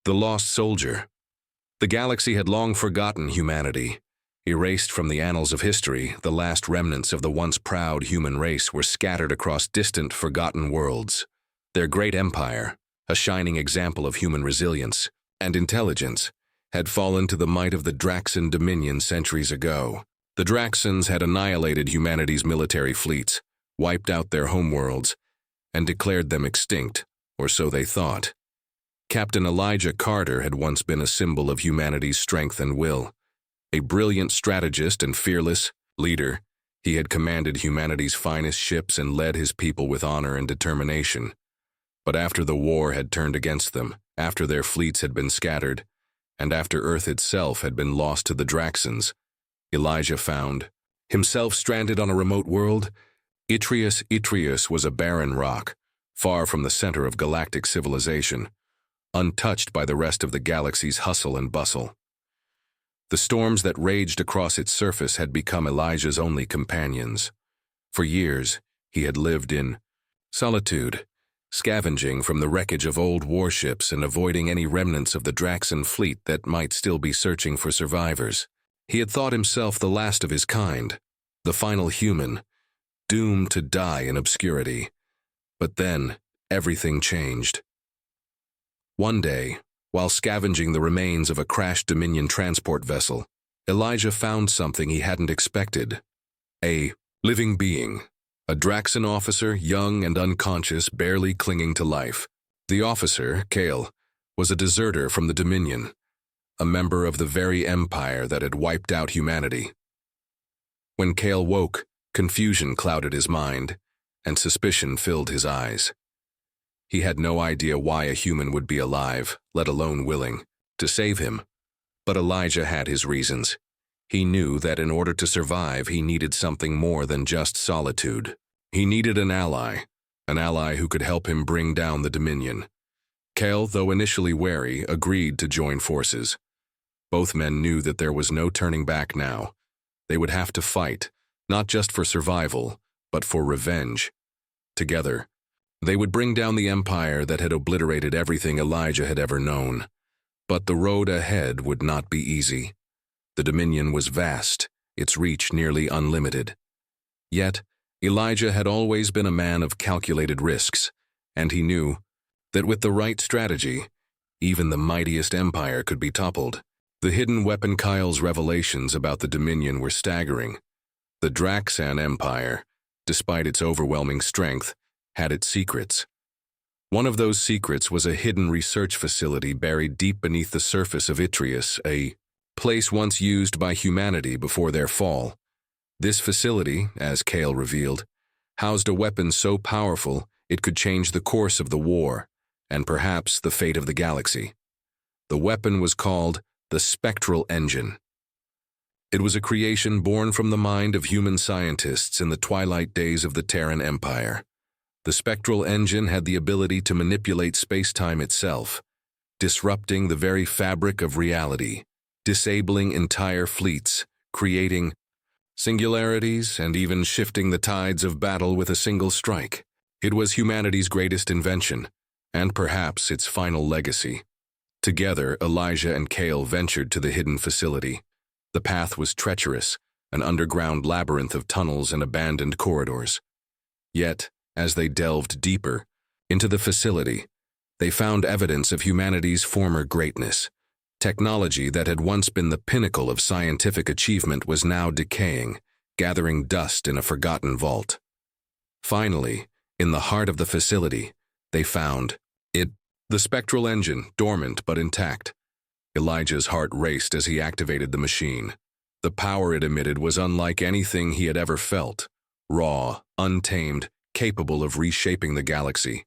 The lost soldier. The galaxy had long forgotten humanity. Erased from the annals of history, the last remnants of the once proud human race were scattered across distant, forgotten worlds. Their great empire, a shining example of human resilience and intelligence, had fallen to the might of the Draxan Dominion centuries ago. The Draxans had annihilated humanity's military fleets, wiped out their homeworlds, and declared them extinct, or so they thought. Captain Elijah Carter had once been a symbol of humanity's strength and will. A brilliant strategist and fearless leader, he had commanded humanity's finest ships and led his people with honor and determination. But after the war had turned against them, after their fleets had been scattered, and after Earth itself had been lost to the Elijah found himself stranded on a remote world. Itreus was a barren rock, far from the center of galactic civilization, untouched by the rest of the galaxy's hustle and bustle. The storms that raged across its surface had become Elijah's only companions. For years, he had lived in solitude, scavenging from the wreckage of old warships and avoiding any remnants of the Draxan fleet that might still be searching for survivors. He had thought himself the last of his kind, the final human, doomed to die in obscurity. But then, everything changed. One day, while scavenging the remains of a crashed Dominion transport vessel, Elijah found something he hadn't expected. A living being. A Draxan officer, young and unconscious, barely clinging to life. The officer, Kale, was a deserter from the Dominion, a member of the very empire that had wiped out humanity. When Kale woke, confusion clouded his mind, and suspicion filled his eyes. He had no idea why a human would be alive, let alone willing, to save him. But Elijah had his reasons. He knew that in order to survive, he needed something more than just solitude. He needed an ally who could help him bring down the Dominion. Kale, though initially wary, agreed to join forces. Both men knew that there was no turning back now. They would have to fight, not just for survival, but for revenge. Together, they would bring down the empire that had obliterated everything Elijah had ever known. But the road ahead would not be easy. The Dominion was vast, its reach nearly unlimited. Yet, Elijah had always been a man of calculated risks, and he knew that with the right strategy, even the mightiest empire could be toppled. The hidden weapon Kyle's revelations about the Dominion were staggering. The Draxan Empire, despite its overwhelming strength, had its secrets. One of those secrets was a hidden research facility buried deep beneath the surface of Itreus, a place once used by humanity before their fall. This facility, as Kale revealed, housed a weapon so powerful it could change the course of the war, and perhaps the fate of the galaxy. The weapon was called the Spectral Engine. It was a creation born from the mind of human scientists in the twilight days of the Terran Empire. The Spectral Engine had the ability to manipulate space-time itself, disrupting the very fabric of reality, disabling entire fleets, creating singularities, and even shifting the tides of battle with a single strike. It was humanity's greatest invention, and perhaps its final legacy. Together, Elijah and Kale ventured to the hidden facility. The path was treacherous, an underground labyrinth of tunnels and abandoned corridors. Yet, as they delved deeper into the facility, they found evidence of humanity's former greatness. Technology that had once been the pinnacle of scientific achievement was now decaying, gathering dust in a forgotten vault. Finally, in the heart of the facility, they found it, the Spectral Engine, dormant but intact. Elijah's heart raced as he activated the machine. The power it emitted was unlike anything he had ever felt, raw, untamed, capable of reshaping the galaxy.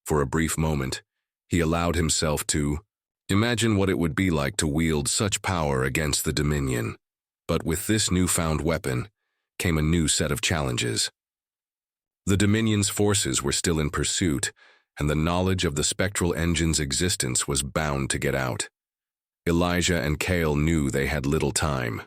For a brief moment, he allowed himself to imagine what it would be like to wield such power against the Dominion. But with this newfound weapon came a new set of challenges. The Dominion's forces were still in pursuit, and the knowledge of the Spectral Engine's existence was bound to get out. Elijah and Kale knew they had little time.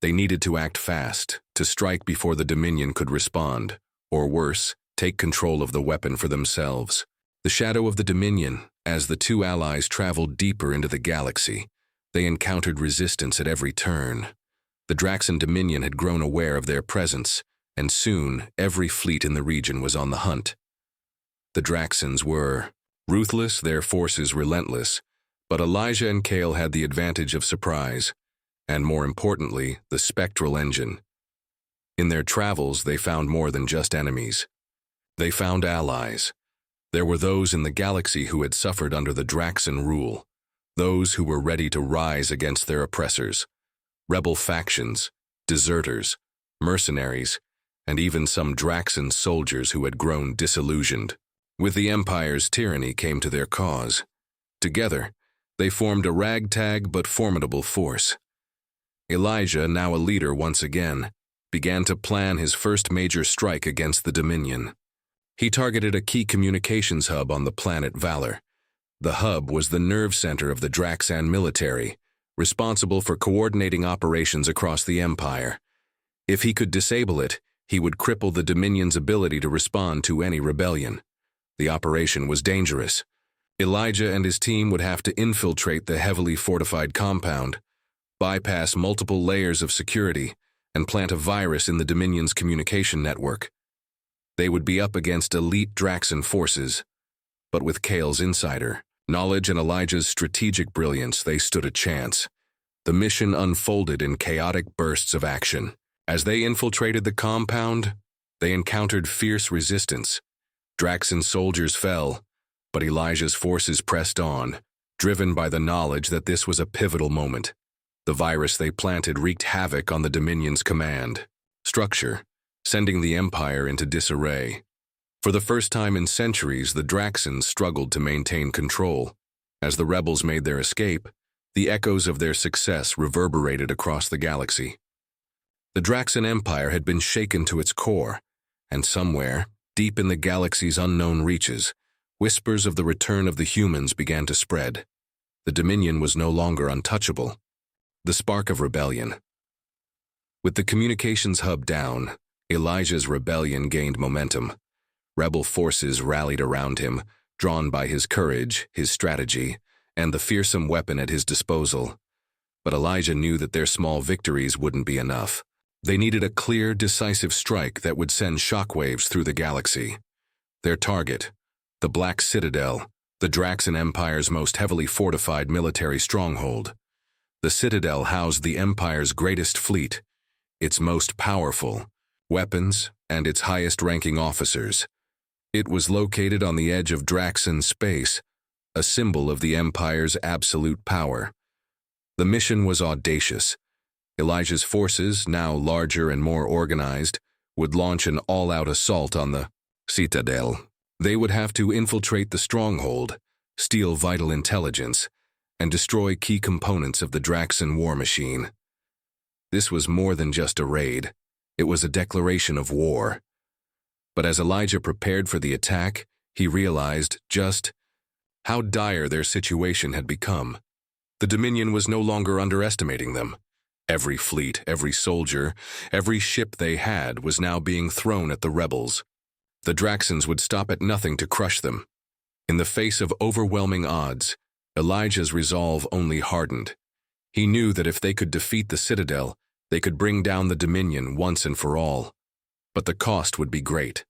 They needed to act fast, to strike before the Dominion could respond, or worse, take control of the weapon for themselves. The shadow of the Dominion, As the two allies traveled deeper into the galaxy, they encountered resistance at every turn. The Draxan Dominion had grown aware of their presence, and soon every fleet in the region was on the hunt. The Draxans were ruthless, their forces relentless, but Elijah and Kale had the advantage of surprise, and more importantly, the spectral engine. In their travels, they found more than just enemies. They found allies. There were those in the galaxy who had suffered under the Draxan rule, those who were ready to rise against their oppressors, rebel factions, deserters, mercenaries, and even some Draxan soldiers who had grown disillusioned. With the Empire's tyranny came to their cause. Together, they formed a ragtag but formidable force. Elijah, now a leader once again, began to plan his first major strike against the Dominion. He targeted a key communications hub on the planet Valor. The hub was the nerve center of the Draxan military, responsible for coordinating operations across the Empire. If he could disable it, he would cripple the Dominion's ability to respond to any rebellion. The operation was dangerous. Elijah and his team would have to infiltrate the heavily fortified compound, bypass multiple layers of security, and plant a virus in the Dominion's communication network. They would be up against elite Draxan forces, but with Kale's insider knowledge and Elijah's strategic brilliance, they stood a chance. The mission unfolded in chaotic bursts of action. As they infiltrated the compound, they encountered fierce resistance. Draxan soldiers fell, but Elijah's forces pressed on, driven by the knowledge that this was a pivotal moment. The virus they planted wreaked havoc on the Dominion's command structure, sending the Empire into disarray. For the first time in centuries, the Draxans struggled to maintain control. As the rebels made their escape, the echoes of their success reverberated across the galaxy. The Draxan Empire had been shaken to its core, and somewhere, deep in the galaxy's unknown reaches, whispers of the return of the humans began to spread. The Dominion was no longer untouchable. The spark of rebellion. With the communications hub down, Elijah's rebellion gained momentum. Rebel forces rallied around him, drawn by his courage, his strategy, and the fearsome weapon at his disposal. But Elijah knew that their small victories wouldn't be enough. They needed a clear, decisive strike that would send shockwaves through the galaxy. Their target, the Black Citadel, the Draxan Empire's most heavily fortified military stronghold. The Citadel housed the Empire's greatest fleet, its most powerful weapons, and its highest-ranking officers. It was located on the edge of Draxan space, a symbol of the Empire's absolute power. The mission was audacious. Elijah's forces, now larger and more organized, would launch an all-out assault on the Citadel. They would have to infiltrate the stronghold, steal vital intelligence, and destroy key components of the Draxan war machine. This was more than just a raid. It was a declaration of war. But as Elijah prepared for the attack, he realized just how dire their situation had become. The Dominion was no longer underestimating them. Every fleet, every soldier, every ship they had was now being thrown at the rebels. The Draxans would stop at nothing to crush them. In the face of overwhelming odds, Elijah's resolve only hardened. He knew that if they could defeat the Citadel, they could bring down the Dominion once and for all. But the cost would be great.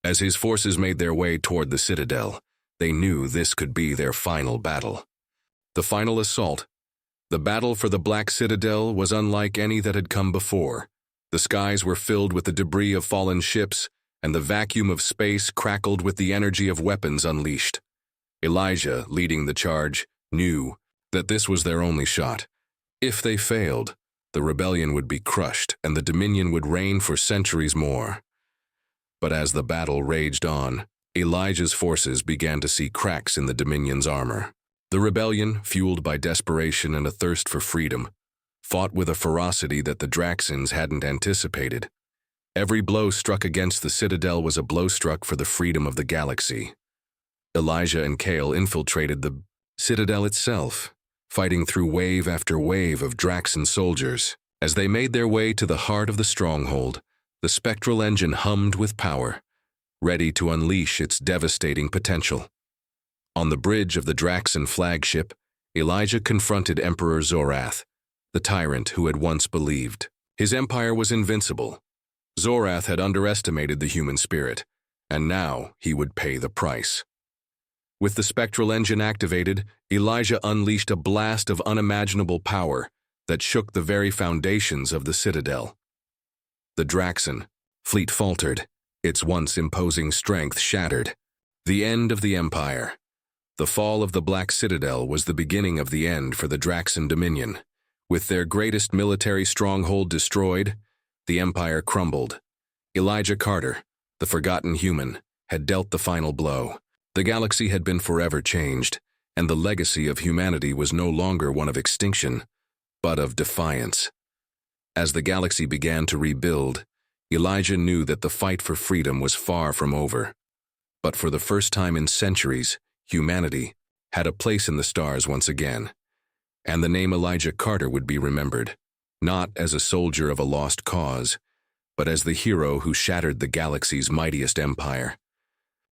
As his forces made their way toward the Citadel, they knew this could be their final battle. The final assault. The battle for the Black Citadel was unlike any that had come before. The skies were filled with the debris of fallen ships, and the vacuum of space crackled with the energy of weapons unleashed. Elijah, leading the charge, knew that this was their only shot. If they failed, the rebellion would be crushed and the Dominion would reign for centuries more. But as the battle raged on, Elijah's forces began to see cracks in the Dominion's armor. The rebellion, fueled by desperation and a thirst for freedom, fought with a ferocity that the Draxans hadn't anticipated. Every blow struck against the Citadel was a blow struck for the freedom of the galaxy. Elijah and Kale infiltrated the Citadel itself, fighting through wave after wave of Draxan soldiers. As they made their way to the heart of the stronghold, the spectral engine hummed with power, ready to unleash its devastating potential. On the bridge of the Draxan flagship, Elijah confronted Emperor Zorath, the tyrant who had once believed his empire was invincible. Zorath had underestimated the human spirit, and now he would pay the price. With the spectral engine activated, Elijah unleashed a blast of unimaginable power that shook the very foundations of the citadel. The Draxan fleet faltered, its once imposing strength shattered. The end of the empire. The fall of the Black Citadel was the beginning of the end for the Draxan Dominion. With their greatest military stronghold destroyed, the empire crumbled. Elijah Carter, the forgotten human, had dealt the final blow. The galaxy had been forever changed, and the legacy of humanity was no longer one of extinction, but of defiance. As the galaxy began to rebuild, Elijah knew that the fight for freedom was far from over. But for the first time in centuries, humanity had a place in the stars once again. And the name Elijah Carter would be remembered, not as a soldier of a lost cause, but as the hero who shattered the galaxy's mightiest empire.